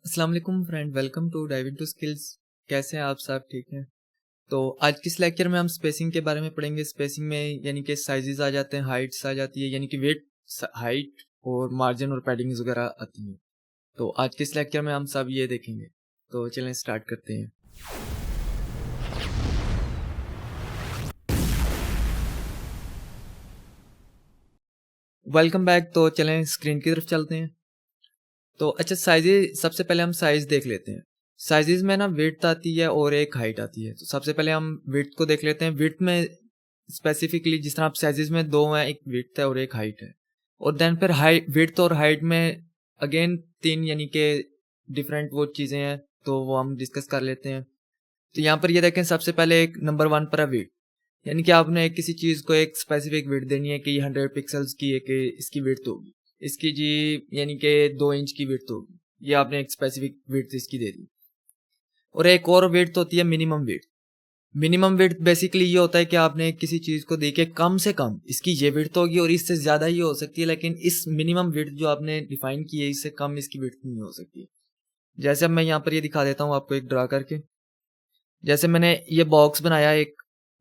अस्सलाम वालेकुम friend, welcome to dive into skills. कैसे हैं आप सब? ठीक हैं? तो आज किस लेक्चर में हम स्पेसिंग के बारे में पढ़ेंगे। स्पेसिंग में यानी कि साइजेस आ जाते हैं, हाइट्स आ जाती है, यानी कि वेट, हाइट और मार्जिन और पैडिंग्स वगैरह आती हैं। तो आज किस लेक्चर में हम सब ये देखेंगे। तो चलें स्टार्ट करते हैं। Welcome back. तो चलें स्क्रीन की तरफ चलते हैं। तो अच्छा, साइजेस, सबसे पहले हम साइज देख लेते हैं। साइजेस में ना विड्थ आती है और एक हाइट आती है। तो सबसे पहले हम विड्थ को देख लेते हैं। विड्थ में स्पेसिफिकली जिस तरह आप साइजेस में दो हैं, एक विड्थ है और एक हाइट है। और देन फिर हाइट, विड्थ और हाइट में अगेन तीन यानी कि डिफरेंट वो चीज़ें हैं, तो वो हम डिस्कस कर लेते हैं। तो यहाँ पर ये देखें, सबसे पहले एक नंबर 1 पर है विड्थ। यानी कि आपने किसी चीज़ को एक स्पेसिफिक विड्थ देनी है कि ये 100 पिक्सल्स की एक इसकी विड्थ होगी, इसकी जी यानी कि 2 इंच की विड्थ होगी। ये आपने एक स्पेसिफिक विड्थ इसकी दे दी। और एक और विड्थ होती है minimum width. Minimum width basically ये होता है कि आपने किसी चीज़ को देखिए कम से कम इसकी ये विड्थ होगी और इससे ज़्यादा ये हो सकती है, लेकिन इस मिनिमम विड्थ जो आपने डिफाइन की है इससे कम इसकी विड्थ नहीं हो सकती। जैसे अब मैं यहाँ पर ये दिखा देता हूँ आपको एक ड्रा करके। जैसे मैंने ये बॉक्स बनाया एक,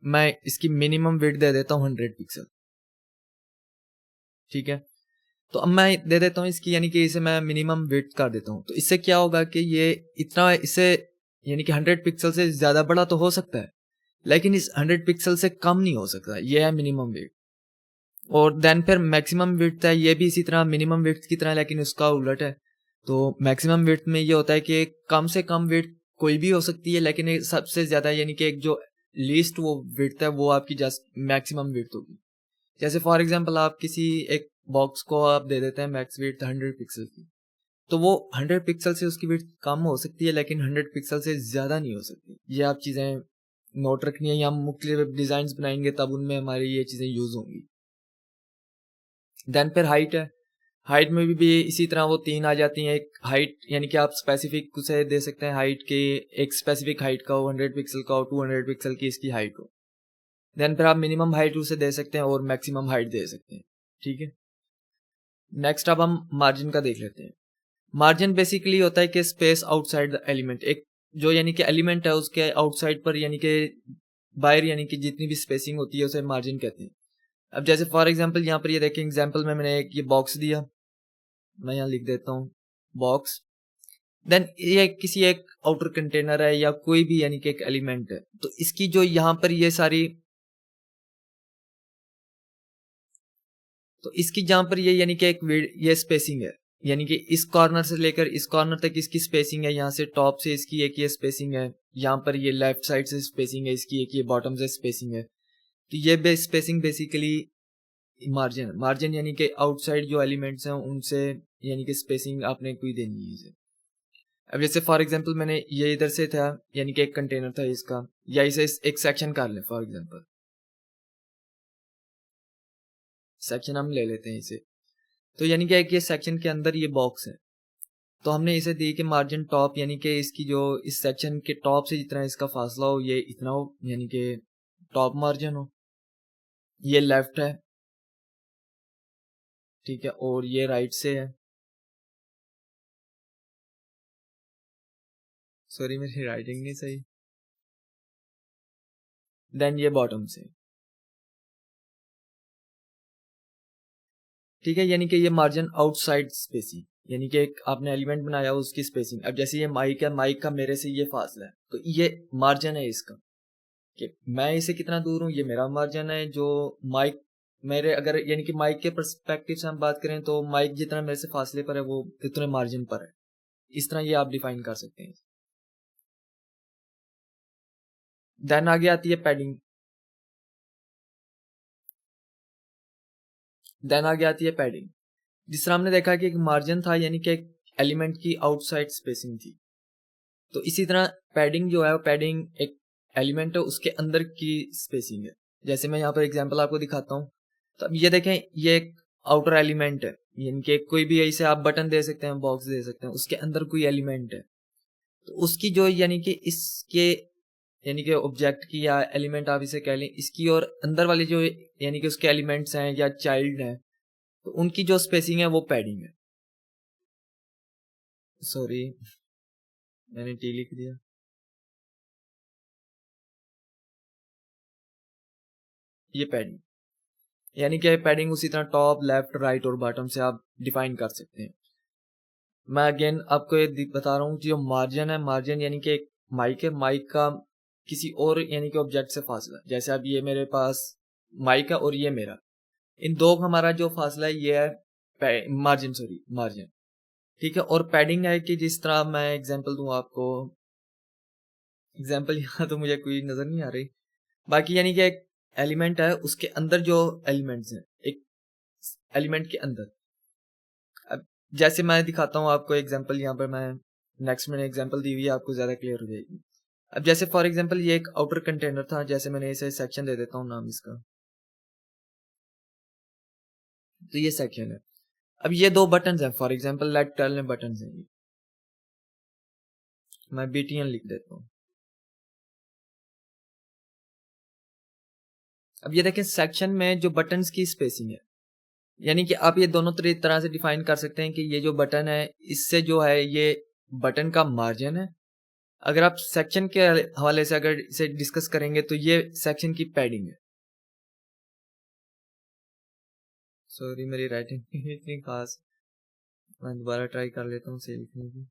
मैं इसकी मिनिमम विड्थ दे देता हूँ 100 पिक्सल। ठीक है, तो अब मैं दे देता हूँ इसकी, यानी कि इसे मैं मिनिमम विड्थ कर देता हूँ। तो इससे क्या होगा कि ये इतना, इसे यानी कि 100 पिक्सल से ज़्यादा बड़ा तो हो सकता है, लेकिन इस 100 पिक्सल से कम नहीं हो सकता। ये है मिनिमम विड्थ। और देन फिर मैक्सिमम विड्थ है, ये भी इसी तरह मिनिमम विड्थ की तरह, लेकिन उसका उलट है। तो मैक्सिमम विड्थ में ये होता है कि कम से कम विड्थ कोई भी हो सकती है, लेकिन एक सबसे ज़्यादा यानी कि एक जो लीस्ट वो विड्थ है वो आपकी जस्ट मैक्सिमम विड्थ होगी। जैसे फॉर एग्जांपल आप किसी एक बॉक्स को आप दे देते हैं मैक्स विड्थ 100 पिक्सल की, तो वो 100 पिक्सल से उसकी विड्थ कम हो सकती है, लेकिन 100 पिक्सल से ज़्यादा नहीं हो सकती। ये आप चीज़ें नोट रखनी है, या हम मुख्तलिफ डिज़ाइन बनाएंगे तब उनमें हमारी ये चीज़ें यूज़ होंगी। देन फिर हाइट है। हाइट में भी इसी तरह वो तीन आ जाती हैं। एक हाइट यानी कि आप स्पेसिफिक उसे दे सकते हैं हाइट के, एक स्पेसिफिक हाइट का हो, 100 पिक्सल का हो, 200 पिक्सल की इसकी हाइट हो। देन फिर आप मिनिमम हाइट उसे दे सकते हैं और मैक्सिमम हाइट दे सकते हैं। ठीक है, नेक्स्ट अब हम मार्जिन का देख लेते हैं। मार्जिन बेसिकली होता है कि स्पेस आउटसाइड द एलिमेंट, एक जो यानी कि एलिमेंट है उसके आउटसाइड पर यानी कि बाहर यानी कि जितनी भी स्पेसिंग होती है उसे मार्जिन कहते हैं। अब जैसे फॉर एग्जांपल यहाँ पर ये देखें, एग्जांपल में मैंने एक ये बॉक्स दिया, मैं यहाँ लिख देता हूँ बॉक्स। देन ये किसी एक आउटर कंटेनर है या कोई भी यानी कि एक एलिमेंट है, तो इसकी जो यहाँ पर ये सारी, तो इसकी जहाँ पर ये यानी कि एक ये स्पेसिंग है, यानी कि इस कॉर्नर से लेकर इस कॉर्नर तक इसकी स्पेसिंग है। यहाँ से टॉप से इसकी एक ये स्पेसिंग है, यहाँ पर ये लेफ्ट साइड से स्पेसिंग है इसकी, एक ये बॉटम से स्पेसिंग है। तो ये स्पेसिंग बेसिकली मार्जिन, मार्जिन यानी कि आउटसाइड जो एलिमेंट्स हैं उनसे यानी कि स्पेसिंग आपने कोई देनी है इसे। अब जैसे फॉर एग्जांपल मैंने ये इधर से था, यानी कि एक कंटेनर था इसका, या इसे एक सेक्शन कर लें, फॉर एग्जांपल सेक्शन हम ले लेते हैं इसे। तो यानी कि एक ये सेक्शन के अंदर ये बॉक्स है, तो हमने इसे दी कि मार्जिन टॉप, यानी कि इसकी जो इस सेक्शन के टॉप से जितना इसका फासला हो ये इतना हो, यानी कि टॉप मार्जिन हो। ये लेफ्ट है, ठीक है, और ये राइट से है। सॉरी मेरी राइटिंग नहीं सही। देन ये बॉटम से, ठीक है, यानी कि ये मार्जिन आउटसाइड स्पेसिंग, यानी कि एक आपने एलिमेंट बनाया उसकी स्पेसिंग। अब जैसे ये माइक है, माइक का मेरे से ये फासला है, तो ये मार्जिन है इसका कि मैं इसे कितना दूर हूँ, ये मेरा मार्जिन है। जो माइक मेरे, अगर यानी कि माइक के पर्सपेक्टिव से हम बात करें तो माइक जितना मेरे से फासले पर है वो इतने मार्जिन पर है। इस तरह ये आप डिफाइन कर सकते हैं। देन आगे आती है पैडिंग। देन आगे आती है पैडिंग। जिस तरह हमने देखा कि एक मार्जिन था, यानी कि एक एलिमेंट की आउटसाइड स्पेसिंग थी, तो इसी तरह पैडिंग जो है, पैडिंग एक एलिमेंट है उसके अंदर की स्पेसिंग है। जैसे मैं यहाँ पर एग्जांपल आपको दिखाता हूँ। तो अब ये देखें, ये एक आउटर एलिमेंट है, यानी कि कोई भी ऐसे आप बटन दे सकते हैं, बॉक्स दे सकते हैं, उसके अंदर कोई एलिमेंट है, तो उसकी जो यानी कि इसके यानी कि ऑब्जेक्ट की या एलिमेंट आप इसे कह लें, इसकी और अंदर वाले जो यानी कि उसके एलिमेंट्स हैं या चाइल्ड हैं, तो उनकी जो स्पेसिंग है वो पैडिंग है। सॉरी, मैंने टी लिख दिया। ये पैडिंग, यानी कि पैडिंग उसी तरह टॉप, लेफ्ट, राइट और बॉटम से आप डिफाइन कर सकते हैं। मैं अगेन आपको ये बता रहा हूँ, जो मार्जिन है, मार्जिन यानी कि एक माइक है, माइक का किसी और यानी कि ऑब्जेक्ट से फासला। जैसे अब ये मेरे पास माइक है और ये मेरा, इन दो का हमारा जो फासला है ये है मार्जिन, सॉरी मार्जिन, ठीक है। और पैडिंग है कि जिस तरह मैं एग्जांपल दूं आपको, एग्जांपल यहाँ तो मुझे कोई नजर नहीं आ रही, बाकी यानी कि एक एलिमेंट है, उसके अंदर जो एलिमेंट्स हैं, एक एलिमेंट के अंदर। अब जैसे मैं दिखाता हूँ आपको एग्जांपल, यहाँ पर मैं नेक्स्ट मैंने एग्जांपल दी हुई है, आपको ज्यादा क्लियर हो जाएगी। अब जैसे फॉर एग्जांपल ये एक आउटर कंटेनर था, जैसे मैंने इसे सेक्शन दे देता हूँ नाम इसका, तो ये सेक्शन है। अब ये दो बटन हैं, फॉर एग्जांपल लेट टेल में बटन हैं ये, मैं BTN लिख देता हूँ। अब ये देखें सेक्शन में जो बटन्स की स्पेसिंग है, यानी कि आप ये दोनों तरह से डिफाइन कर सकते हैं कि ये जो बटन है, इससे जो है ये बटन का मार्जिन है। अगर आप सेक्शन के हवाले से अगर इसे डिस्कस करेंगे तो ये सेक्शन की पैडिंग है। सॉरी मेरी राइटिंग इतनी खास, मैं दोबारा ट्राई कर लेता हूँ सही लिखने की।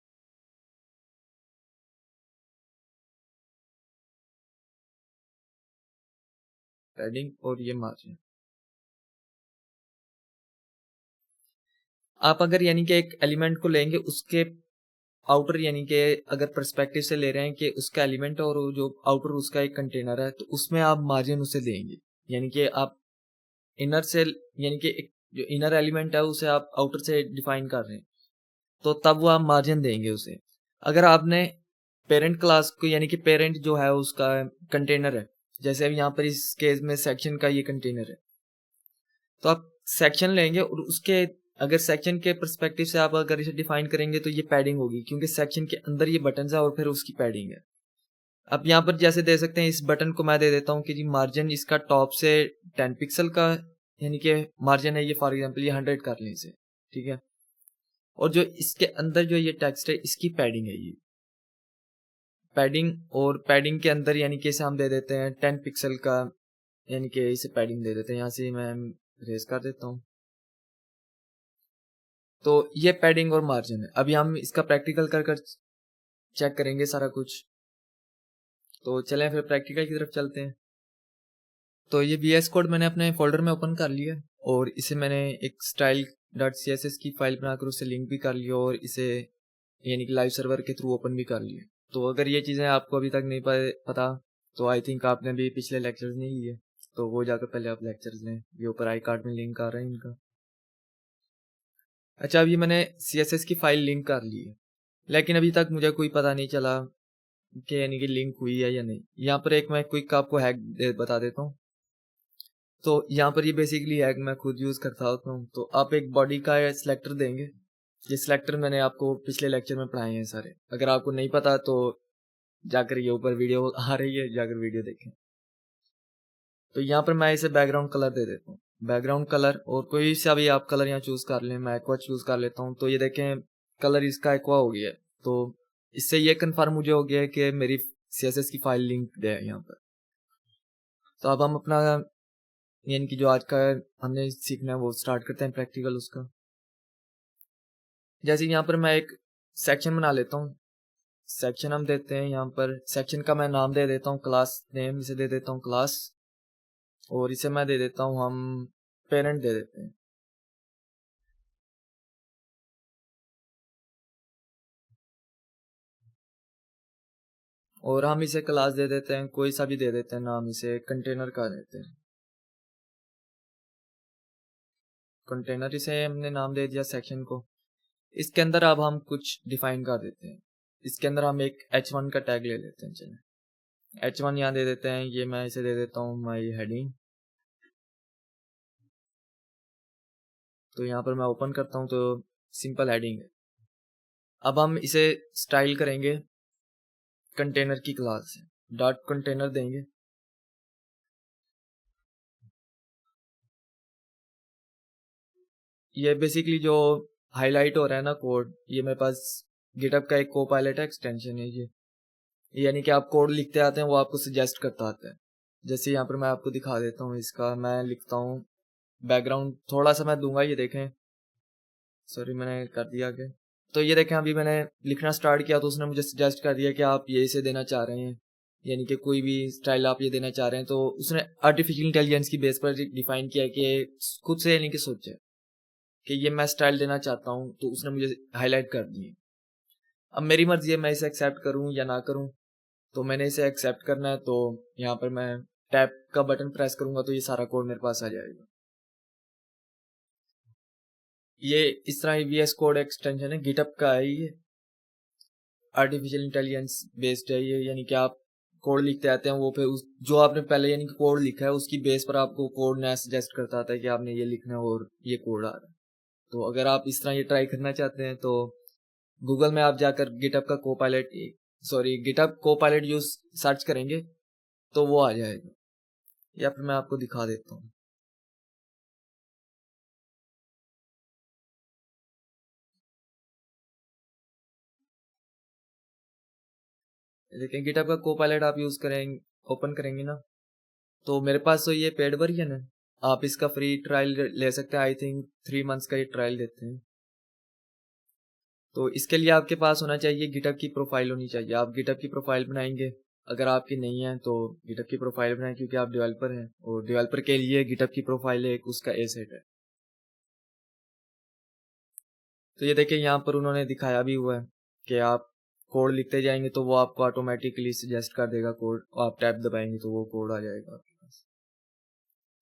पैडिंग और ये मार्जिन, आप अगर यानी कि एक एलिमेंट को लेंगे, उसके आउटर यानी कि अगर पर्सपेक्टिव से ले रहे हैं कि उसका एलिमेंट और जो आउटर उसका एक कंटेनर है, तो उसमें आप मार्जिन उसे देंगे। यानी कि आप इनर से, यानी कि एक जो इनर एलिमेंट है उसे आप आउटर से डिफाइन कर रहे हैं, तो तब वो आप मार्जिन देंगे उसे। अगर आपने पेरेंट क्लास को, यानी कि पेरेंट जो है उसका कंटेनर है, जैसे अब यहाँ पर इस केस में सेक्शन का ये कंटेनर है, तो आप सेक्शन लेंगे और उसके अगर सेक्शन के पर्सपेक्टिव से आप अगर इसे डिफाइन करेंगे तो ये पैडिंग होगी, क्योंकि सेक्शन के अंदर ये बटन है और फिर उसकी पैडिंग है। अब यहाँ पर जैसे दे सकते हैं, इस बटन को मैं दे देता हूँ कि जी मार्जिन इसका टॉप से 10 पिक्सल का, यानी कि मार्जिन है ये, फॉर एग्जांपल ये 100 कर लें इसे, ठीक है। और जो इसके अंदर जो ये टेक्स्ट है, इसकी पैडिंग है ये पैडिंग, और पैडिंग के अंदर यानी कि इसे हम दे देते हैं 10 पिक्सल का, यानी कि इसे पैडिंग दे देते हैं। यहाँ से मैं रेज कर देता हूँ, तो ये पैडिंग और मार्जिन है। अभी हम इसका प्रैक्टिकल कर कर चेक करेंगे सारा कुछ, तो चलें फिर प्रैक्टिकल की तरफ चलते हैं। तो ये VS कोड मैंने अपने फोल्डर में ओपन कर लिया, और इसे मैंने एक style.css की फाइल बनाकर उसे लिंक भी कर लिया, और इसे यानी कि लाइव सर्वर के थ्रू ओपन भी कर लिया। तो अगर ये चीज़ें आपको अभी तक नहीं पता, तो आई थिंक आपने भी पिछले लेक्चर्स नहीं लिए, तो वो जाकर पहले आप लेक्चर्स लें, ये ऊपर आई कार्ड में लिंक आ रहा है इनका। अच्छा, अभी मैंने CSS की फाइल लिंक कर ली है, लेकिन अभी तक मुझे कोई पता नहीं चला कि यानी कि लिंक हुई है या नहीं। यहाँ पर एक मैं क्विक आपको हैक बता देता हूँ। तो यहाँ पर ये बेसिकली हैक मैं खुद यूज़ करता होता हूँ। तो आप एक बॉडी का सिलेक्टर देंगे, ये सिलेक्टर मैंने आपको पिछले लेक्चर में पढ़ाए हैं सारे, अगर आपको नहीं पता तो जाकर ये ऊपर वीडियो आ रही है, जाकर वीडियो देखें। तो यहाँ पर मैं इसे बैकग्राउंड कलर दे देता हूँ, बैकग्राउंड कलर, और कोई सा भी आप कलर यहाँ चूज कर लें, मैं एक्वा चूज कर लेता हूँ। तो ये देखें कलर इसका एक्वा हो गया है, तो इससे ये कंफर्म मुझे हो गया है कि मेरी CSS की फाइल लिंक्ड है यहाँ पर। तो अब हम अपना यानी कि जो आज का हमने सीखना है वो स्टार्ट करते हैं प्रैक्टिकल उसका। जैसे यहाँ पर मैं एक सेक्शन बना लेता हूँ, सेक्शन हम देते हैं यहाँ पर, सेक्शन का मैं नाम दे देता हूँ क्लास नेम, इसे दे देता हूँ क्लास, और इसे मैं दे देता हूँ हम पेरेंट दे देते हैं। और हम इसे क्लास दे देते हैं, कोई सा भी दे देते हैं नाम, इसे कंटेनर का देते हैं, कंटेनर इसे हमने नाम दे दिया सेक्शन को। इसके अंदर अब हम कुछ डिफाइन कर देते हैं, इसके अंदर हम एक H1 का टैग ले लेते हैं। चलिए H1 यहाँ दे देते हैं, ये मैं इसे दे देता हूँ माई हेडिंग। तो यहाँ पर मैं ओपन करता हूँ तो सिंपल हेडिंग है। अब हम इसे स्टाइल करेंगे कंटेनर की क्लास से, डॉट कंटेनर देंगे। ये बेसिकली जो हाईलाइट हो रहा है ना कोड, ये मेरे पास गिटहब का एक कोपायलट है, एक्सटेंशन है ये, यानी कि आप कोड लिखते आते हैं वो आपको सजेस्ट करता आता है। जैसे यहाँ पर मैं आपको दिखा देता हूँ इसका, मैं लिखता हूँ बैकग्राउंड थोड़ा सा मैं दूंगा, ये देखें, सॉरी मैंने कर दिया आगे। तो ये देखें अभी मैंने लिखना स्टार्ट किया तो उसने मुझे सजेस्ट कर दिया कि आप ये इसे देना चाह रहे हैं, यानी कि कोई भी स्टाइल आप ये देना चाह रहे हैं। तो उसने आर्टिफिशियल इंटेलिजेंस की बेस पर डिफाइन किया कि खुद से यानी कि सोचे कि ये मैं स्टाइल देना चाहता हूँ, तो उसने मुझे हाईलाइट कर दिए। अब मेरी मर्जी है मैं इसे एक्सेप्ट करूँ या ना करूँ। तो मैंने इसे एक्सेप्ट करना है, तो यहाँ पर मैं टैप का बटन प्रेस करूंगा तो ये सारा कोड मेरे पास आ जाएगा। ये इस तरह वीएस कोड एक्सटेंशन है, गिटहब का है ये, आर्टिफिशियल इंटेलिजेंस बेस्ड है ये, यानी कि आप कोड लिखते आते हैं वो पे उस जो आपने पहले यानी कि कोड लिखा है उसकी बेस पर आपको कोड नया सजेस्ट करता आता है कि आपने ये लिखना है और ये कोड आ रहा है। तो अगर आप इस तरह ये ट्राई करना चाहते हैं तो गूगल में आप जाकर गिटहब का Copilot, sorry GitHub Copilot use search करेंगे तो वो आ जाएगा, या फिर मैं आपको दिखा देता हूँ। लेकिन गिटहब का कोपायलट आप यूज करेंगे, ओपन करेंगे ना, तो मेरे पास तो ये पेड वर्जन है, आप इसका फ्री ट्रायल ले सकते हैं। आई थिंक 3 मंथ्स का ये ट्रायल देते हैं। तो इसके लिए आपके पास होना चाहिए गिटहब की प्रोफाइल होनी चाहिए। आप गिटहब की प्रोफाइल बनाएंगे, अगर आपकी नहीं है तो गिटहब की प्रोफाइल बनाएं, क्योंकि आप डेवलपर हैं और डेवलपर के लिए गिटहब की प्रोफाइल एक उसका एसेट है। तो ये देखिए यहाँ पर उन्होंने दिखाया भी हुआ है कि आप कोड लिखते जाएंगे तो वो आपको ऑटोमेटिकली सजेस्ट कर देगा कोड, आप टैब दबाएंगे तो वो कोड आ जाएगा आपके पास।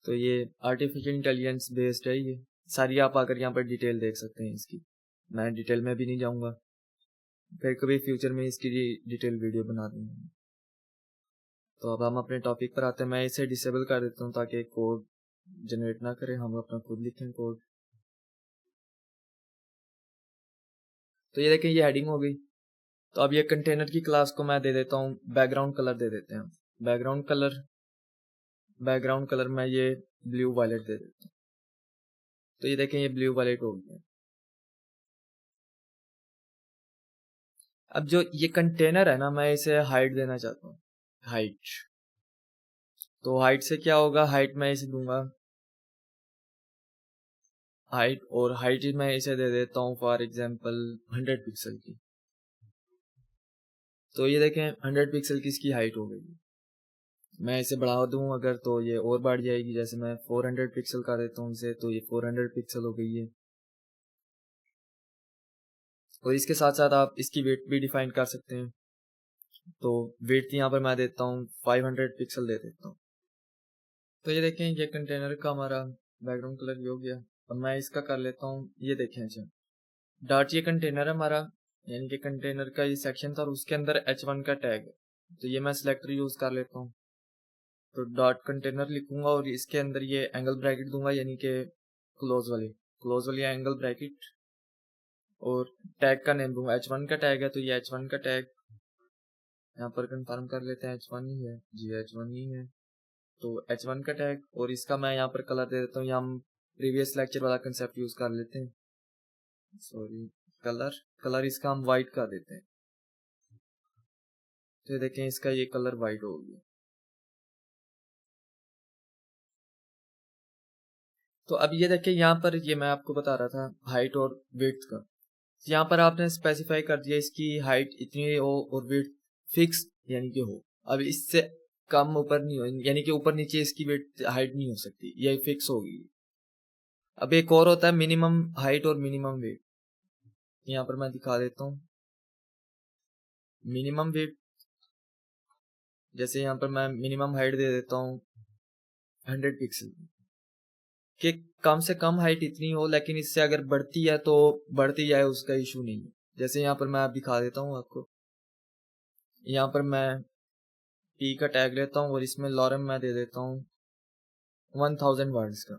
तो ये आर्टिफिशियल इंटेलिजेंस बेस्ड है ये सारी, आप आकर यहाँ पर डिटेल देख सकते हैं इसकी। मैं डिटेल में भी नहीं जाऊंगा, फिर कभी फ्यूचर में इसकी डिटेल वीडियो बना दूंगा। तो अब हम अपने टॉपिक पर आते हैं। मैं इसे डिसेबल कर देता हूँ ताकि कोड जनरेट ना करें, हम अपना खुद लिखें कोड। तो ये देखें ये हेडिंग हो गई। तो अब ये कंटेनर की क्लास को मैं दे देता हूँ बैकग्राउंड कलर दे देते हैं। बैकग्राउंड कलर मैं ये ब्लू वायलेट दे देता हूँ। तो ये देखें ये ब्लू वायलेट हो गया। अब जो ये कंटेनर है ना, मैं इसे हाइट देना चाहता हूँ, हाइट। तो हाइट से क्या होगा, हाइट मैं इसे दूंगा हाइट, और हाइट मैं इसे दे देता हूँ फॉर एग्जांपल 100 पिक्सल की। तो ये देखें 100 पिक्सल की इसकी हाइट हो गई। मैं इसे बढ़ा दूं अगर तो ये और बढ़ जाएगी, जैसे मैं 400 पिक्सल का देता हूँ इसे, तो ये 400 पिक्सल हो गई है। और इसके साथ साथ आप इसकी वेट भी डिफाइन कर सकते हैं। तो वेट यहाँ पर मैं देता हूँ 500 पिक्सल दे देता हूँ। तो ये देखें ये कंटेनर का हमारा बैकग्राउंड कलर ये हो गया। और मैं इसका कर लेता हूँ, ये देखें अच्छा डॉट, ये कंटेनर है हमारा, यानी कि कंटेनर का ये सेक्शन था और उसके अंदर H1 का टैग है। तो ये मैं सिलेक्टर यूज कर लेता हूँ। तो डॉट कंटेनर लिखूंगा और इसके अंदर ये एंगल ब्रैकेट दूंगा, यानी कि क्लोज वाली एंगल ब्रैकेट, और टैग का नेम दूंगा H1 का टैग है तो ये H1 का टैग। यहाँ पर कंफर्म कर लेते हैं H1 ही है जी, H1 ही है। तो H1 का टैग, और इसका मैं यहाँ पर कलर दे देता हूँ, यहाँ हम प्रीवियस लेक्चर वाला कंसेप्ट यूज कर लेते हैं, सॉरी कलर इसका हम वाइट कर देते हैं। तो देखें इसका ये कलर वाइट हो गया। तो अब ये देखिए यहाँ पर ये मैं आपको बता रहा था हाइट और विड्थ का। यहाँ पर आपने स्पेसिफाई कर दिया इसकी हाइट इतनी हो और विड्थ फिक्स यानी कि हो। अब इससे कम ऊपर नहीं हो, यानी कि ऊपर नीचे इसकी विड्थ हाइट नहीं हो सकती, ये फिक्स होगी। अब एक और होता है मिनिमम हाइट और मिनिमम विड्थ, यहाँ पर मैं दिखा देता हूँ। मिनिमम विड्थ, जैसे यहाँ पर मैं मिनिमम हाइट दे देता हूँ 100 पिक्सल, कि कम से कम हाइट इतनी हो, लेकिन इससे अगर बढ़ती है तो बढ़ती जाए, उसका इशू नहीं है। जैसे यहाँ पर मैं आप दिखा देता हूँ आपको, यहाँ पर मैं पी का टैग लेता हूँ और इसमें लॉरम मैं दे देता हूँ 1000 वर्ड्स का।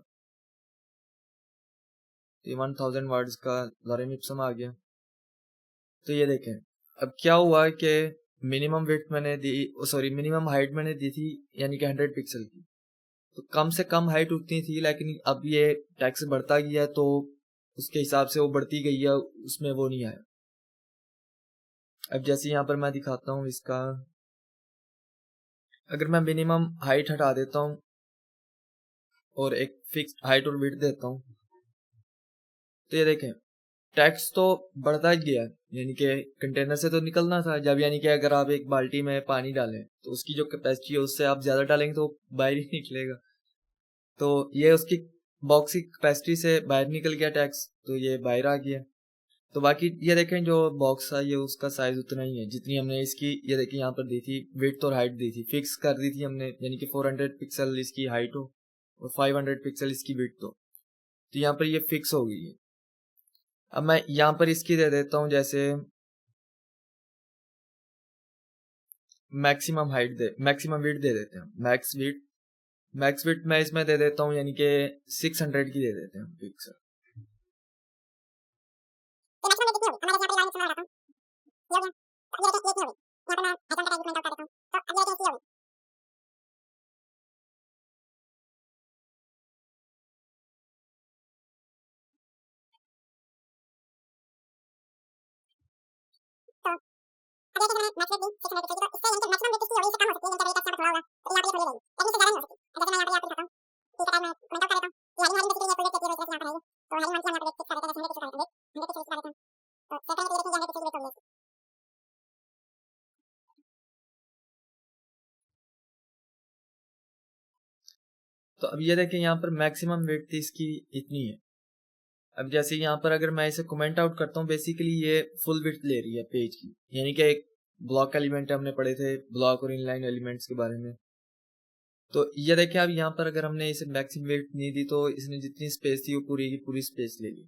तो 1000 वर्ड्स का लॉरम इप्सम आ गया। तो ये देखें अब क्या हुआ कि मिनिमम वेट मैंने दी, सॉरी मिनिमम हाइट मैंने दी थी यानी कि 100 पिक्सल की, तो कम से कम हाइट उतनी थी, लेकिन अब ये टैक्स बढ़ता गया तो उसके हिसाब से वो बढ़ती गई है, उसमें वो नहीं आया। अब जैसे यहाँ पर मैं दिखाता हूँ इसका, अगर मैं मिनिमम हाइट हटा देता हूँ और एक फिक्स हाइट और विड्थ देता हूँ, तो ये देखें टैक्स तो बढ़ता ही गया, यानी कि कंटेनर से तो निकलना था जब, यानी कि अगर आप एक बाल्टी में पानी डालें तो उसकी जो कैपेसिटी है उससे आप ज्यादा डालेंगे तो बाहर ही निकलेगा। तो ये उसकी बॉक्स की कैपेसिटी से बाहर निकल गया टैक्स, तो ये बाहर आ गया। तो बाकी ये देखें जो बॉक्स था ये उसका साइज उतना ही है जितनी हमने इसकी, ये देखिए यहाँ पर दी थी विड्थ और हाइट दी थी, फिक्स कर दी थी हमने, यानी कि 400 पिक्सल इसकी हाइट हो और 500 पिक्सल इसकी विड्थ हो, तो यहाँ पर ये फिक्स हो गई है। अब मैं यहाँ पर इसकी दे देता हूँ जैसे मैक्सिमम हाइट दे, मैक्सिमम विड्थ दे देते हैं, मैक्स विड्थ मैं इसमें दे देता हूँ, यानी कि 600 की दे देते हैं पिक्सल। तो अब ये देखें यहाँ पर मैक्सिमम विड्थ इसकी इतनी है। अब जैसे यहाँ पर अगर मैं इसे कमेंट आउट करता हूँ, बेसिकली ये फुल विड्थ ले रही है पेज की, यानी कि एक ब्लॉक एलिमेंट हमने पढ़े थे ब्लॉक और इनलाइन एलिमेंट्स के बारे में। तो ये देखिए अब यहाँ पर अगर हमने इसे मैक्सिमम विड्थ नहीं दी तो इसने जितनी स्पेस थी वो पूरी की पूरी स्पेस ले ली।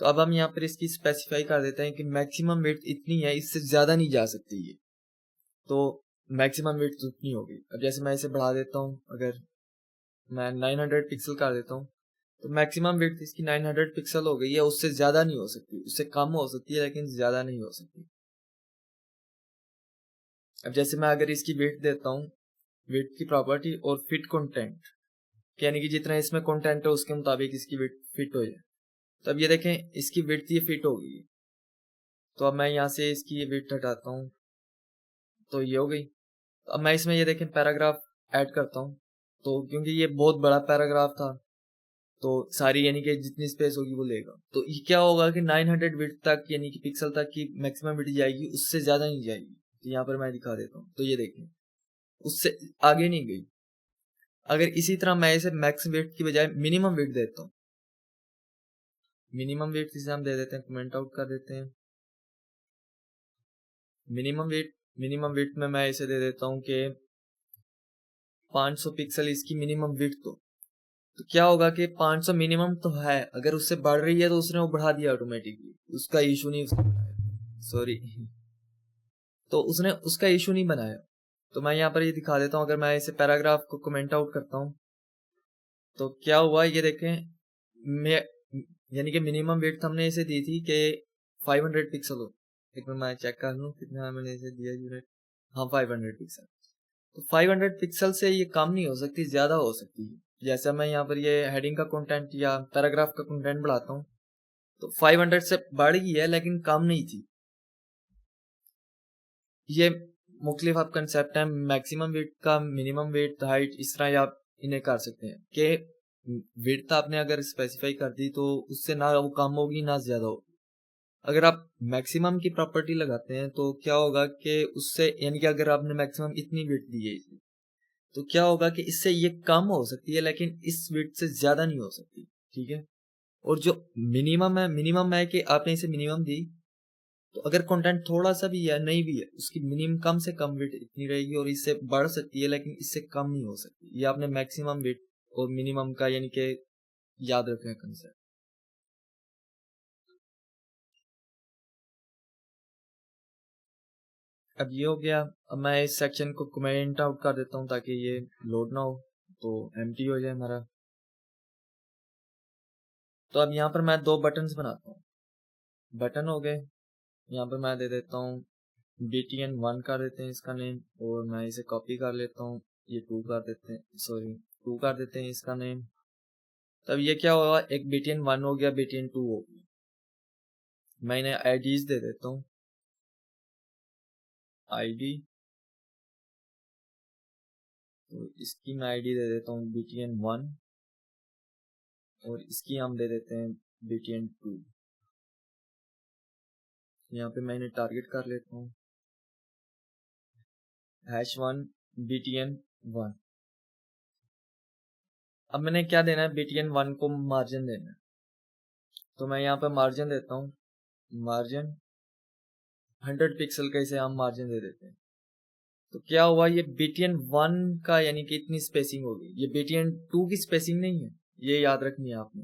तो अब हम यहाँ पर इसकी स्पेसिफाई कर देते हैं कि मैक्सिमम विड्थ इतनी है, इससे ज्यादा नहीं जा सकती ये, तो मैक्सिमम विड्थ उतनी होगी। अब जैसे मैं इसे बढ़ा देता हूँ, अगर मैं 900 पिक्सल कर देता हूँ तो मैक्सिमम विड्थ इसकी 900 पिक्सल हो गई है, उससे ज्यादा नहीं हो सकती, उससे कम हो सकती है लेकिन ज्यादा नहीं हो सकती। अब जैसे मैं अगर इसकी विड्थ देता हूँ, विड्थ की प्रॉपर्टी और फिट कंटेंट, यानी कि जितना इसमें कंटेंट है उसके मुताबिक इसकी विड्थ फिट हो जाए, तो अब ये देखें इसकी विड्थ ये फिट हो गई। तो अब मैं यहाँ से इसकी विड्थ हटाता हूँ तो ये हो गई। तो अब मैं इसमें ये देखें पैराग्राफ ऐड करता हूँ, तो क्योंकि ये बहुत बड़ा पैराग्राफ था तो सारी यानी कि जितनी स्पेस होगी वो लेगा, तो ये क्या होगा कि 900 विड्थ तक यानी कि पिक्सल तक की मैक्सिमम विड्थ जाएगी, उससे ज्यादा नहीं जाएगी। तो यहाँ पर मैं दिखा देता हूँ, तो ये देखें उससे आगे नहीं गई। अगर इसी तरह मैं इसे मैक्स विड्थ की बजाय मिनिमम विड्थ देता हूँ, मिनिमम विड्थ इसे हम दे देते हैं, कमेंट आउट कर देते हैं मिनिमम विड्थ में मैं इसे दे देता हूँ कि 500 पिक्सल इसकी मिनिमम विड्थ। तो क्या होगा कि 500 मिनिमम तो है, अगर उससे बढ़ रही है तो उसने वो बढ़ा दिया ऑटोमेटिकली, उसका इशू नहीं सॉरी तो उसने उसका इशू नहीं बनाया। तो मैं यहाँ पर ये दिखा देता हूँ, अगर मैं इसे पैराग्राफ को कमेंट आउट करता हूँ तो क्या हुआ ये देखें, मैं यानी कि मिनिमम विड्थ हमने इसे दी थी कि 500 पिक्सल हो। एक मिनट मैं चेक कर लूँ कितना मैंने इसे दिया यूनिट, हाँ 500 पिक्सल। तो 500 पिक्सल से ये कम नहीं हो सकती, ज्यादा हो सकती है। जैसा मैं यहाँ पर ये हेडिंग का कंटेंट या पैराग्राफ का कंटेंट बढ़ाता हूँ तो 500 से बढ़ गई है लेकिन कम नहीं थी। ये मुख्तलिफ आप कंसेप्ट है, मैक्सिमम विड्थ का, मिनिमम विड्थ, हाइट, इस तरह आप इन्हें कर सकते हैं कि विड्थ आपने अगर स्पेसिफाई कर दी तो उससे ना वो कम होगी ना ज्यादा होगी। अगर आप मैक्सिमम की प्रॉपर्टी लगाते हैं तो क्या होगा कि उससे यानी कि अगर आपने मैक्सिमम इतनी विड्थ दी है इसे, तो क्या होगा कि इससे ये कम हो सकती है लेकिन इस विड्थ से ज्यादा नहीं हो सकती, ठीक है। और जो मिनिमम है कि आपने इसे मिनिमम दी तो अगर कंटेंट थोड़ा सा भी है नहीं भी है उसकी मिनिमम कम से कम विड्थ इतनी रहेगी, और इससे बढ़ सकती है लेकिन इससे कम नहीं हो सकती। ये आपने मैक्सिमम विड्थ और मिनिमम का यानी कि याद रखना कंसेप्ट। अब ये हो गया। अब मैं इस सेक्शन को कमेंट आउट कर देता हूँ ताकि ये लोड ना हो, तो एम्प्टी हो जाए हमारा। तो अब यहाँ पर मैं दो बटन्स बनाता हूँ, बटन हो गए। यहाँ पर मैं दे देता हूँ btn1 कर देते हैं इसका नेम, और मैं इसे कॉपी कर लेता हूँ, ये 2 कर देते हैं, सॉरी 2 कर देते हैं इसका नेम। तब ये क्या होगा, एक btn1 हो गया, btn2 हो गया। मैं इन्हें आईडीज दे देता हूँ। आईडी, तो इसकी मैं आईडी दे देता हूँ btn1 और इसकी हम दे देते हैं btn2। यहाँ पे मैं इन्हें टारगेट कर लेता हूँ #1 btn1। अब मैंने क्या देना है, btn1 को मार्जिन देना है, तो मैं यहाँ पे मार्जिन देता हूँ, मार्जिन 100 पिक्सल का इसे हम मार्जिन दे देते हैं। तो क्या हुआ, ये btn1 का यानी कि इतनी स्पेसिंग होगी, ये btn2 की स्पेसिंग नहीं है, ये याद रखनी है आपने।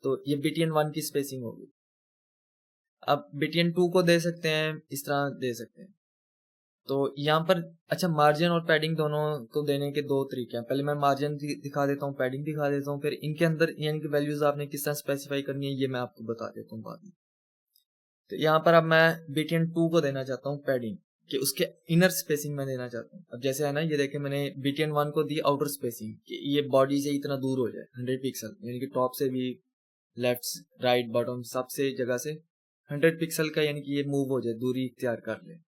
तो ये btn1 की स्पेसिंग होगी। अब btn2 को दे सकते हैं, इस तरह दे सकते हैं। तो यहाँ पर अच्छा, मार्जिन और पैडिंग दोनों को देने के दो तरीके हैं। पहले मैं मार्जिन दिखा देता हूँ, पैडिंग दिखा देता हूँ, फिर इनके अंदर यानी कि वैल्यूज आपने किस तरह स्पेसिफाई करनी है ये मैं आपको बता देता हूँ बाद में। तो यहाँ पर अब मैं btn2 को देना चाहता हूँ पैडिंग, कि उसके इनर स्पेसिंग में देना चाहता हूँ। अब जैसे है ना, ये देखें मैंने btn1 को दी आउटर स्पेसिंग कि ये बॉडी से इतना दूर हो जाए 100 पिक्सल, यानी कि टॉप से भी, लेफ्ट राइट बॉटम सबसे जगह से 100 पिक्सल का यानी कि ये मूव हो जाए, दूरी इख्तियार कर ले।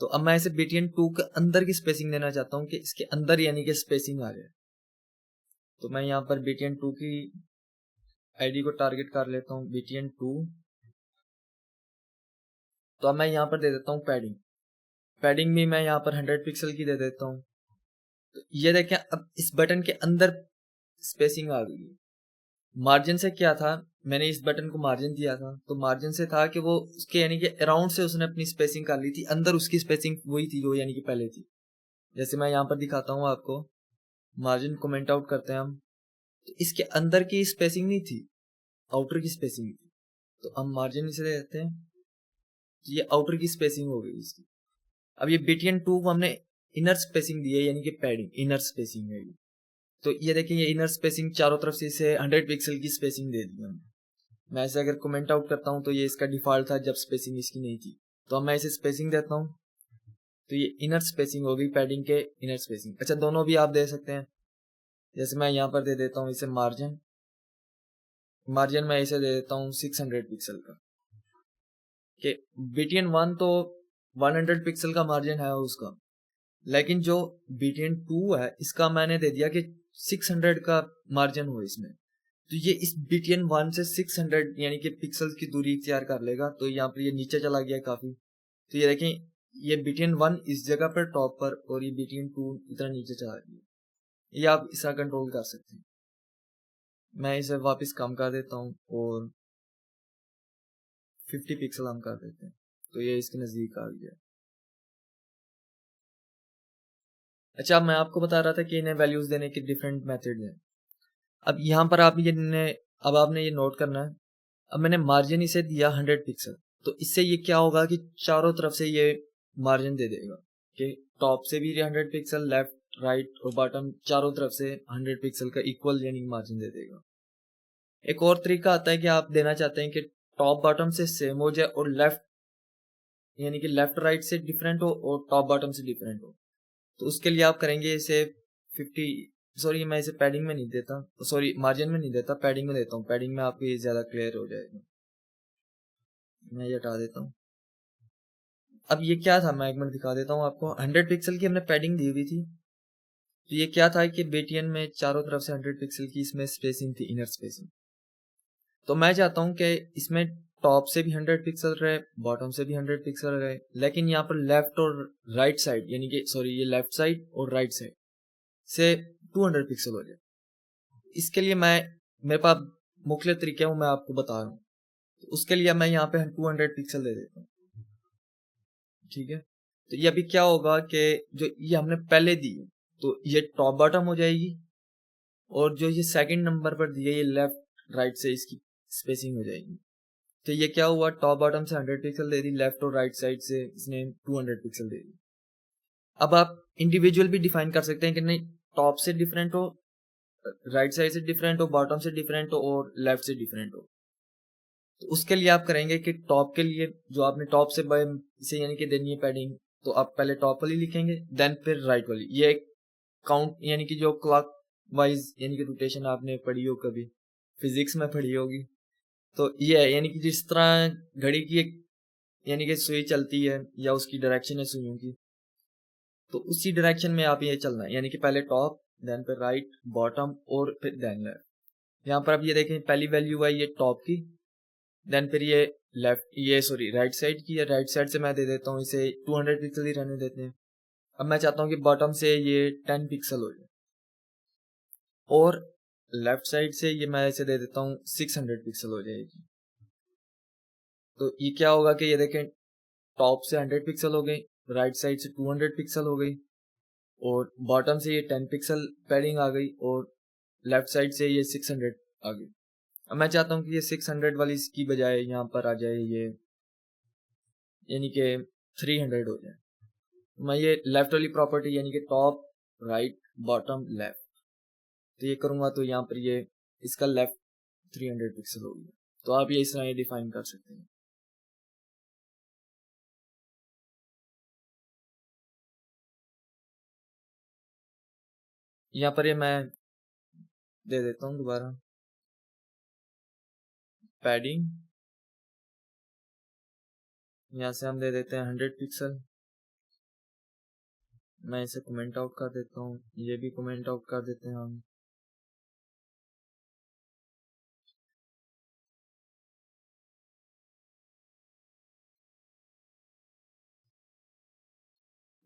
तो अब मैं इसे btn2 के अंदर की स्पेसिंग देना चाहता हूँ कि इसके अंदर यानी कि स्पेसिंग आ जाए। तो मैं यहाँ पर btn2 की आईडी को टारगेट कर लेता हूँ btn2। तो अब मैं यहाँ पर दे देता हूँ पैडिंग, पैडिंग भी मैं यहाँ पर 100 पिक्सल की दे देता हूँ। तो ये देखें अब इस बटन के अंदर स्पेसिंग आ गई है। मार्जिन से क्या था, मैंने इस बटन को मार्जिन दिया था, तो मार्जिन से था कि वो उसके यानी कि अराउंड से उसने अपनी स्पेसिंग कर ली थी, अंदर उसकी स्पेसिंग वही थी जो यानी कि पहले थी। जैसे मैं यहाँ पर दिखाता हूँ आपको, मार्जिन कमेंट आउट करते हैं हम, तो इसके अंदर की स्पेसिंग नहीं थी, आउटर की स्पेसिंग थी। तो हम मार्जिन इसे दे देते हैं, ये आउटर की स्पेसिंग हो गई इसकी। अब ये btn2 को हमने इनर स्पेसिंग दी है, यानी कि पैडिंग इनर स्पेसिंग है ये। तो ये देखिए, ये इनर स्पेसिंग चारों तरफ से इसे 100 पिक्सल की स्पेसिंग दे दी हमने। मैं इसे अगर कमेंट आउट करता हूँ तो ये इसका डिफॉल्ट था जब स्पेसिंग इसकी नहीं थी। तो अब मैं इसे स्पेसिंग देता हूँ, तो ये इनर स्पेसिंग हो गई, पैडिंग के इनर स्पेसिंग। अच्छा, दोनों भी आप दे सकते हैं। जैसे मैं यहाँ पर दे देता हूँ इसे मार्जिन, मार्जिन मैं इसे दे देता हूँ 600 पिक्सल का, कि btn1 तो 100 पिक्सल का मार्जिन है उसका, लेकिन जो btn2 है इसका मैंने दे दिया कि 600 का मार्जिन हो इसमें। तो ये इस btn1 से 600 यानी कि पिक्सल्स की दूरी इख्तियार कर लेगा। तो यहाँ पर ये नीचे चला गया काफी, तो ये देखें, ये btn1 इस जगह पर टॉप पर और ये btn2 इतना नीचे चला गया। ये आप इसका कंट्रोल कर सकते हैं। मैं इसे वापस कम कर देता हूँ और 50 पिक्सल हम कर देते हैं, तो ये इसके नजदीक आ गया। अच्छा, अब मैं आपको बता रहा था कि इन्हें वैल्यूज देने के डिफरेंट मेथड हैं। अब यहाँ पर आप अब आपने ये नोट करना है। अब मैंने मार्जिन इसे दिया 100 पिक्सल, तो इससे ये क्या होगा कि चारों तरफ से ये मार्जिन दे देगा कि टॉप से भी 100 पिक्सल, लेफ्ट राइट और बॉटम चारों तरफ से 100 पिक्सल का इक्वल यानी मार्जिन दे देगा। एक और तरीका आता है कि आप देना चाहते हैं कि टॉप बॉटम से सेम हो जाए और लेफ्ट यानी कि लेफ्ट राइट से डिफरेंट हो और टॉप बॉटम से डिफरेंट हो। तो उसके लिए आप करेंगे इसे 50, सॉरी मैं इसे पैडिंग में नहीं देता, सॉरी मार्जिन में नहीं देता, पैडिंग में देता हूँ। पैडिंग में आपको ये ज्यादा क्लियर हो जाएगा। मैं ये हटा देता हूँ। अब ये क्या था, मैं एक मिनट दिखा देता हूँ आपको। 100 पिक्सल की हमने पैडिंग दी हुई थी, तो ये क्या था कि btn में चारों तरफ से 100 पिक्सल की इसमें स्पेसिंग थी, इनर स्पेसिंग। तो मैं चाहता हूँ कि इसमें टॉप से भी 100 पिक्सल रहे, बॉटम से भी 100 पिक्सल रहे, लेकिन यहाँ पर लेफ्ट और राइट साइड यानी कि सॉरी ये लेफ्ट साइड और राइट साइड से 200 पिक्सल हो जाए। इसके लिए मेरे पास मुख्तलिफ तरीके हैं, मैं आपको बता रहा हूँ। तो उसके लिए मैं यहाँ पे 200 पिक्सल दे देता हूँ, ठीक है। तो ये अभी क्या होगा कि जो ये हमने पहले दी, तो ये टॉप बॉटम हो जाएगी, और जो ये सेकंड नंबर पर दिए ये लेफ्ट राइट से इसकी स्पेसिंग हो जाएगी। तो ये क्या हुआ, टॉप बॉटम से 100 पिक्सल दे दी, लेफ्ट और राइट साइड से इसने 200 पिक्सल दे दी। अब आप इंडिविजुअल भी डिफाइन कर सकते हैं कि नहीं, टॉप से डिफरेंट हो, राइट साइड से डिफरेंट हो, बॉटम से डिफरेंट हो और लेफ्ट से डिफरेंट हो। तो उसके लिए आप करेंगे कि टॉप के लिए जो आपने टॉप से इसे यानी कि देनी है पैडिंग, तो आप पहले टॉप वाली लिखेंगे, देन फिर राइट वाली। ये काउंट यानी कि जो क्लॉक वाइज यानी कि रोटेशन आपने पढ़ी हो, कभी फिजिक्स में पढ़ी होगी, तो ये है यानी कि जिस तरह घड़ी की एक यानी कि सुई चलती है या उसकी डायरेक्शन है सुइयों की, तो उसी डायरेक्शन में आप ये चलना है, यानी कि पहले टॉप, देन फिर राइट, बॉटम और फिर देन लेफ्ट। यहाँ पर आप ये देखें पहली वैल्यू है ये टॉप की, देन फिर ये लेफ्ट, ये सॉरी राइट साइड की है, राइट साइड से मैं दे देता हूँ इसे 200 पिक्सल ही रहने देते हैं। अब मैं चाहता हूँ कि बॉटम से ये 10 पिक्सल हो जाए, और लेफ्ट साइड से ये मैं इसे दे देता हूँ 600 पिक्सल हो जाएगी। तो ये क्या होगा कि ये देखें टॉप से 100 पिक्सल हो गई, राइट साइड से 200 पिक्सल हो गई, और बॉटम से ये 10 पिक्सल पैडिंग आ गई, और लेफ्ट साइड से ये 600 आ गई। अब मैं चाहता हूँ कि ये 600 वाली की बजाय यहाँ पर आ जाए ये, यानी कि 300 हो जाए। मैं ये लेफ्ट वाली प्रॉपर्टी यानी कि टॉप, राइट, बॉटम, लेफ्ट, तो ये करूँगा तो यहाँ पर ये इसका लेफ्ट 300 पिक्सल होगी। तो आप ये इस तरह डिफाइन कर सकते हैं। यहाँ पर ये मैं दे देता हूँ दोबारा पैडिंग, यहाँ से हम दे देते हैं 100 पिक्सल। मैं इसे कमेंट आउट कर देता हूँ, ये भी कमेंट आउट कर देते हैं हम।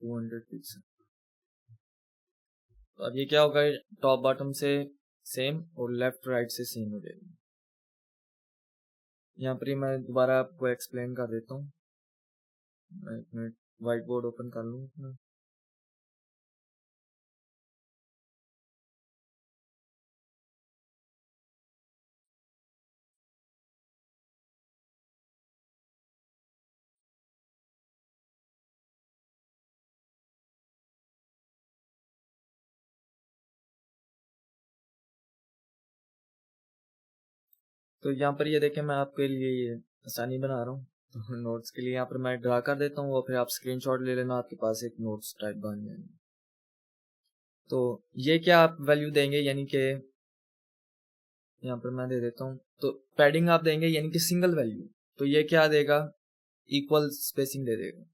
To 200 pixel. तो अब ये क्या होगा, टॉप बॉटम से सेम और लेफ्ट राइट से सेम हो जाएगी। यहाँ पर ही मैं दोबारा आपको एक्सप्लेन कर देता हूँ। मैं एक मिनट व्हाइट बोर्ड ओपन कर लूँ अपना। तो यहाँ पर ये देखें मैं आपके लिए ये आसानी बना रहा हूँ, तो नोट्स के लिए यहाँ पर मैं ड्रा कर देता हूँ, और फिर आप स्क्रीनशॉट ले लेना, आपके पास एक नोट्स टाइप बन जाएंगे। तो ये क्या आप वैल्यू देंगे, यानी कि यहाँ पर मैं दे देता हूँ, तो पैडिंग आप देंगे यानी कि सिंगल वैल्यू, तो ये क्या देगा, इक्वल स्पेसिंग दे देगा।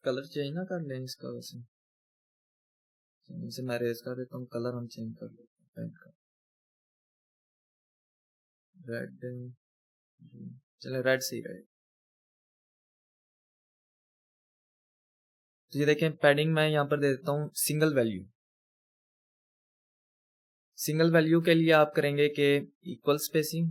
कलर चेंज ना कर लें इसका, वैसे इसे मैं रेज कर देता हूँ, कलर हम चेंज कर लेते हैं पेन का, रेड, चले रेड से ही रहे। तो ये देखें पैडिंग मैं यहाँ पर दे देता हूँ सिंगल वैल्यू। सिंगल वैल्यू के लिए आप करेंगे कि इक्वल स्पेसिंग,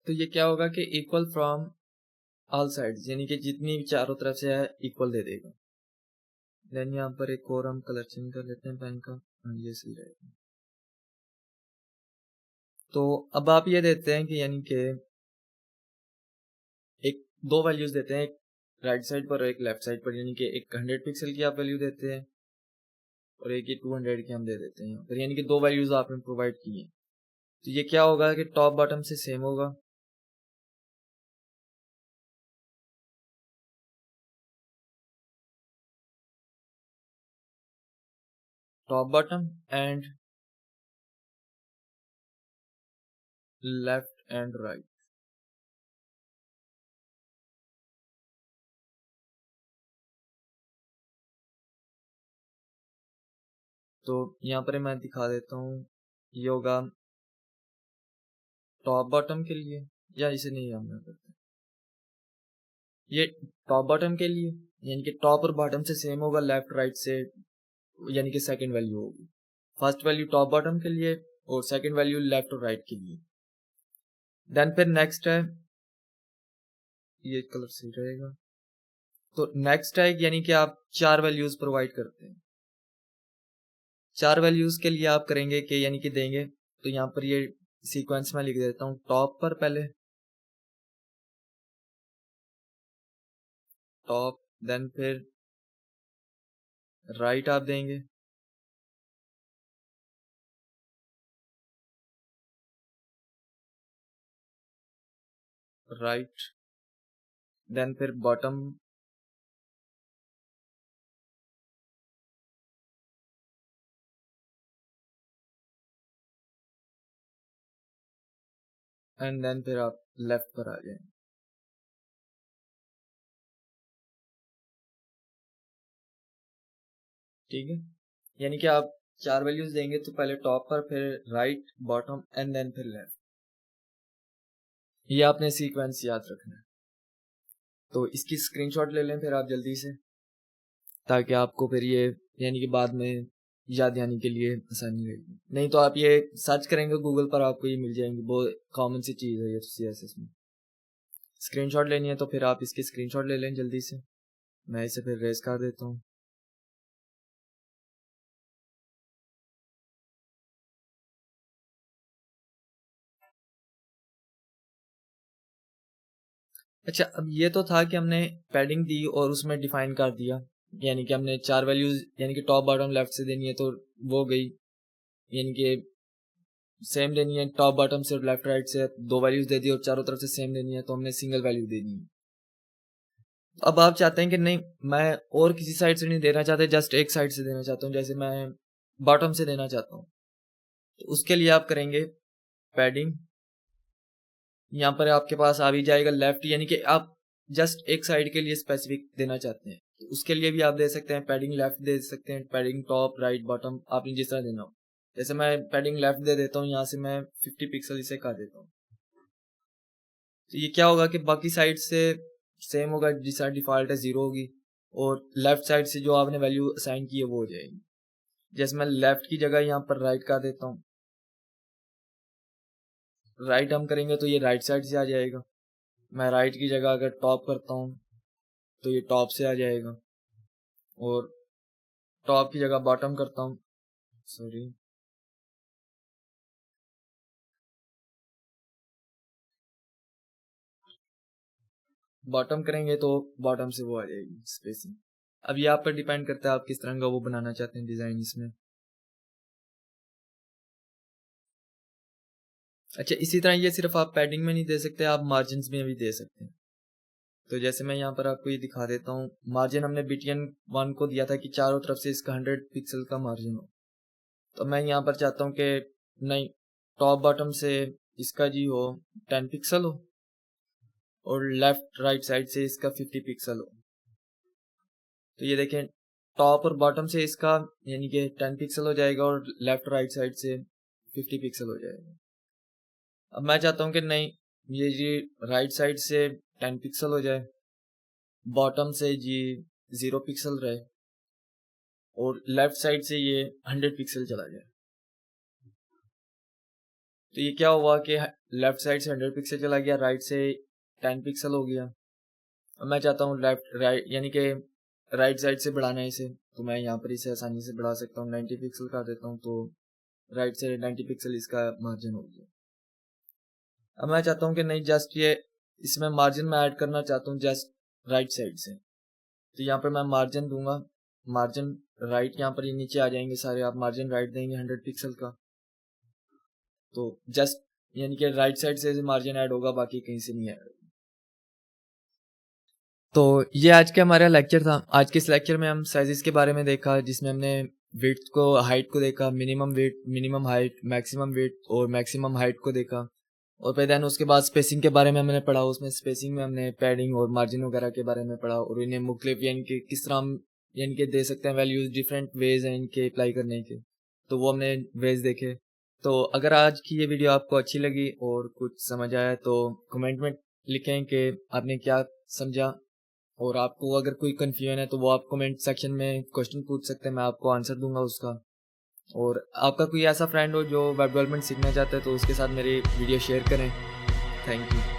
तो ये क्या होगा कि इक्वल फ्रॉम ऑल साइड्स, यानी कि जितनी भी चारों तरफ से है इक्वल दे देगा। देन यहाँ पर एक और हम कलर चेंज कर लेते हैं पेन का, ये सही रहेगा। तो अब आप ये देते हैं कि यानी कि एक दो वैल्यूज देते हैं, एक राइट साइड पर और एक लेफ्ट साइड पर, यानी कि एक 100 पिक्सल की आप वैल्यू देते हैं और एक ये 200 की हम दे देते हैं, फिर यानी कि दो वैल्यूज आपने प्रोवाइड की हैं। तो ये क्या होगा कि टॉप बॉटम से सेम होगा, top bottom and left and right. तो यहाँ पर मैं दिखा देता हूँ, ये होगा टॉप बॉटम के लिए, या इसे नहीं हम यहाँ करते, ये टॉप बॉटम के लिए, यानी कि टॉप और बॉटम से सेम होगा लेफ्ट राइट से, यानी कि सेकंड वैल्यू होगी। फर्स्ट वैल्यू टॉप बॉटम के लिए और सेकंड वैल्यू लेफ्ट और राइट के लिए। देन फिर नेक्स्ट है ये कलर सही रहेगा। तो नेक्स्ट टैग यानी कि आप 4 वैल्यूज प्रोवाइड करते हैं। 4 वैल्यूज के लिए आप करेंगे कि यानी कि देंगे, तो यहाँ पर ये सीक्वेंस में लिख देता हूँ। टॉप पर पहले टॉप, देन फिर राइट आप देंगे, राइट, देन फिर बॉटम, एंड देन फिर आप लेफ्ट पर आ जाए। ठीक है, यानी कि आप 4 वैल्यूज देंगे तो पहले टॉप पर, फिर राइट, बॉटम एंड देन फिर लेफ्ट। ये आपने सीक्वेंस याद रखना है। तो इसकी स्क्रीनशॉट ले लें फिर आप जल्दी से, ताकि आपको फिर ये यानी कि बाद में याद आने के लिए आसानी रहेगी। नहीं तो आप ये सर्च करेंगे गूगल पर, आपको ये मिल जाएंगी। बहुत कॉमन सी चीज़ है ये CSS में। स्क्रीनशॉट लेनी है तो फिर आप इसकी स्क्रीनशॉट ले लें जल्दी से। मैं इसे फिर रेज कर देता हूँ। अच्छा, अब ये तो था कि हमने पैडिंग दी और उसमें डिफाइन कर दिया, यानी कि हमने 4 वैल्यूज यानी कि टॉप बॉटम लेफ्ट से देनी है तो वो गई, यानी कि सेम देनी है टॉप बॉटम से, लेफ्ट राइट से 2 वैल्यूज दे दी और चारों तरफ से सेम देनी है तो हमने सिंगल वैल्यू देनी है। अब आप चाहते हैं कि नहीं, मैं और किसी साइड से नहीं देना चाहते, जस्ट एक साइड से देना चाहता हूँ, जैसे मैं बॉटम से देना चाहता हूँ, तो उसके लिए आप करेंगे पैडिंग। यहाँ पर आपके पास आ भी जाएगा लेफ्ट, यानी कि आप जस्ट एक साइड के लिए स्पेसिफिक देना चाहते हैं तो उसके लिए भी आप दे सकते हैं पैडिंग लेफ्ट दे सकते हैं, पैडिंग टॉप, राइट, बॉटम, आपने जिस तरह देना हो। जैसे मैं पैडिंग लेफ्ट दे देता हूँ, यहाँ से मैं 50 पिक्सल इसे कर देता हूँ। तो ये क्या होगा कि बाकी साइड से सेम होगा, जिस साइड डिफॉल्ट है 0 होगी और लेफ्ट साइड से जो आपने वैल्यू असाइन की है वो हो जाएगी। जैसे मैं लेफ्ट की जगह यहाँ पर राइट कर देता हूँ, राइट हम करेंगे तो ये राइट साइड से आ जाएगा। मैं राइट की जगह अगर टॉप करता हूँ तो ये टॉप से आ जाएगा, और टॉप की जगह बॉटम करता हूँ, सॉरी, बॉटम करेंगे तो बॉटम से वो आ जाएगी स्पेसिंग। अब ये आप पर डिपेंड करता है आप किस तरह का वो बनाना चाहते हैं डिजाइन इसमें। अच्छा, इसी तरह ये सिर्फ आप पैडिंग में नहीं दे सकते, आप मार्जिन में भी दे सकते हैं। तो जैसे मैं यहाँ पर आपको ये दिखा देता हूँ, मार्जिन हमने BTN 1 को दिया था कि चारों तरफ से इसका 100 पिक्सल का मार्जिन हो। तो मैं यहाँ पर चाहता हूँ कि नहीं, टॉप बॉटम से इसका जी हो 10 पिक्सल हो और लेफ्ट राइट साइड से इसका 50 पिक्सल हो। तो ये देखें, टॉप और बॉटम से इसका यानी कि 10 पिक्सल हो जाएगा और लेफ्ट राइट साइड से 50 पिक्सल हो जाएगा। अब मैं चाहता हूँ कि नहीं, ये जी राइट साइड से 10 पिक्सल हो जाए, बॉटम से जी 0 पिक्सल रहे और लेफ्ट साइड से ये 100 पिक्सल चला जाए। तो ये क्या हुआ कि लेफ्ट साइड से 100 पिक्सल चला गया, राइट से 10 पिक्सल हो गया। अब मैं चाहता हूँ लेफ्ट राइट यानी कि राइट साइड से बढ़ाना है इसे, तो मैं यहाँ पर इसे आसानी से बढ़ा सकता हूँ, 90 पिक्सल कर देता हूँ, तो राइट से 90 पिक्सल इसका मार्जिन हो गया। अब मैं चाहता हूँ कि नहीं, जस्ट ये इसमें मार्जिन में ऐड करना चाहता हूँ जस्ट राइट साइड से, तो यहाँ पर मैं मार्जिन दूंगा, मार्जिन राइट, यहाँ पर ये नीचे आ जाएंगे सारे, आप मार्जिन राइट देंगे 100 पिक्सल का, तो जस्ट यानी कि राइट साइड से मार्जिन ऐड होगा, बाकी कहीं से नहीं ऐड होगा। तो ये आज का हमारा लेक्चर था। आज के इस लेक्चर में हम साइजेस के बारे में देखा, जिसमें हमने विड्थ को, हाइट को देखा, minimum width, minimum height, maximum width और मैक्सिमम हाइट को देखा, और फिर देन उसके बाद स्पेसिंग के बारे में हमने पढ़ा। उसमें स्पेसिंग में हमने पैडिंग और मार्जिन वगैरह के बारे में पढ़ा, और इन्हें मुख्तलिफ यानी कि किस तरह हम यानी कि दे सकते हैं वैल्यूज, डिफरेंट वेज हैं इनके अप्लाई करने के, तो वो हमने वेज देखे। तो अगर आज की ये वीडियो आपको अच्छी लगी और कुछ समझ आया तो कमेंट में लिखें कि आपने क्या समझा, और आपको अगर कोई कंफ्यूजन है तो वो आप कमेंट सेक्शन में क्वेश्चन पूछ सकते हैं, मैं आपको आंसर दूंगा उसका। और आपका कोई ऐसा फ्रेंड हो जो वेब डेवलपमेंट सीखना चाहता है तो उसके साथ मेरी वीडियो शेयर करें। Thank you.